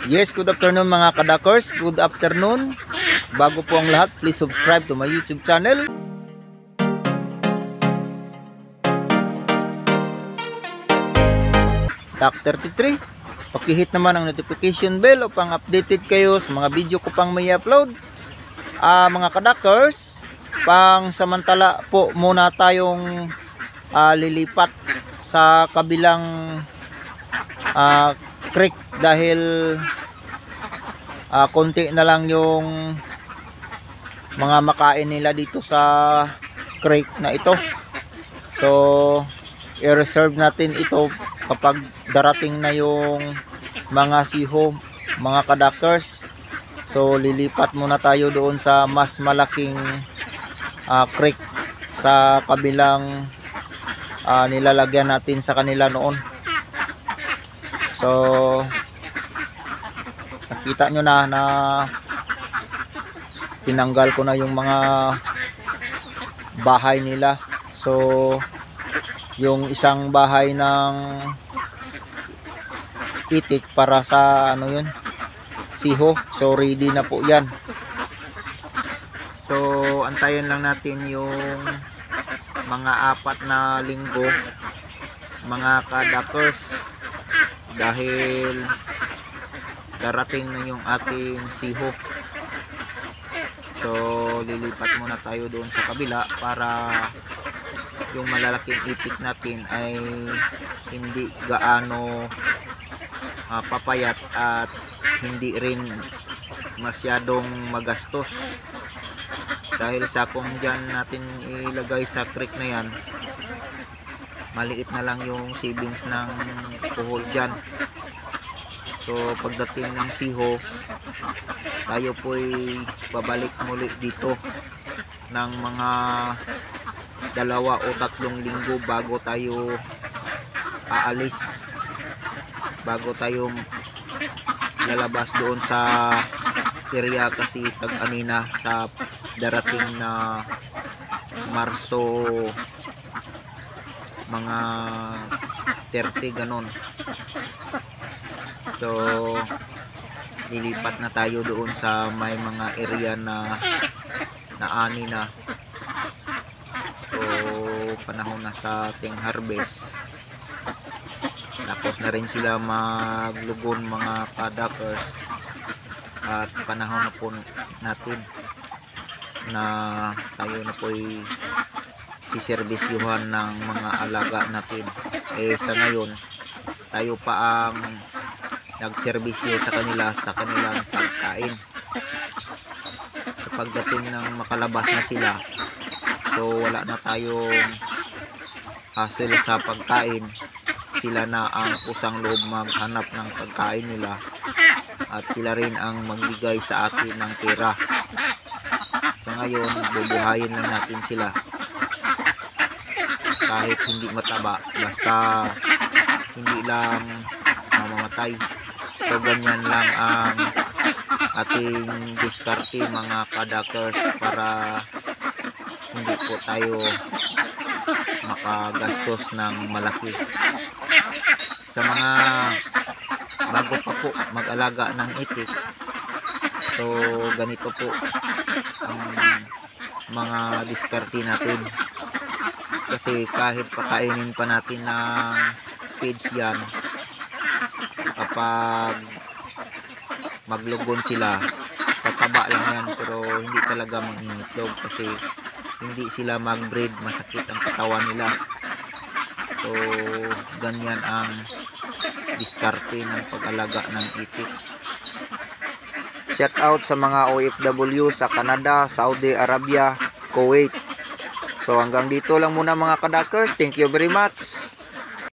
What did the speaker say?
Yes, good afternoon mga kadakers. Good afternoon. Bago po ang lahat, please subscribe to my YouTube channel. Dak33. Paki-hit naman ang notification bell upang updated kayo sa mga video ko pang may upload. Mga kadakers, pang samantala po muna tayong lilipat sa kabilang creek dahil konti na lang yung mga makain nila dito sa creek na ito. So i-reserve natin ito kapag darating na yung mga siho, mga kadakers. So lilipat muna tayo doon sa mas malaking creek sa kabilang nilalagyan natin sa kanila noon. So nakita nyo na tinanggal ko na yung mga bahay nila. So yung isang bahay ng itik para sa siho, so ready na po yan. So antayin lang natin yung mga 4 na linggo mga kadakers, dahil darating na yung ating siho. So lilipat muna tayo doon sa kabila para yung malalaking itik natin ay hindi gaano papayat at hindi rin masyadong magastos, dahil sa kung dyan natin ilagay sa creek na yan, maliit na lang yung savings ng puhol dyan. So pagdating ng siho, tayo po'y babalik muli dito ng mga 2 o 3 linggo bago tayo aalis, bago tayo lalabas doon sa area, kasi tag-anina sa darating na Marso mga 30 ganon. So lilipat na tayo doon sa may mga area na ani na. So panahon na sa ating harvest, tapos na rin sila maglugon mga kadakers, at panahon na po natin na tayo na po'y siservisyuhan ng mga alaga natin. Sa ngayon tayo pa ang nagserbisyo sa kanila sa kanilang pagkain. Sa pagdating ng makalabas na sila, so wala na tayong hassle sa pagkain, sila na ang kusang loob maghanap ng pagkain nila, at sila rin ang magbigay sa atin ng pera. Sa ngayon bubuhayin lang natin sila kahit hindi mataba, basta hindi lang mamamatay. So ganyan lang ang ating diskarte mga kadakers, para hindi po tayo makagastos ng malaki. Sa mga bago pa po mag-alaga ng itik, so ganito po ang mga diskarte natin, kasi kahit pakainin pa natin ng feeds yan, kapag maglugon sila, tataba lang yan, pero hindi talaga mangingitlog kasi hindi sila mag-breed, masakit ang katawan nila. So ganyan ang diskarte ng pag-alaga ng itik. Shout out sa mga OFW sa Canada, Saudi Arabia, Kuwait. So hanggang dito lang muna mga kadakers. Thank you very much.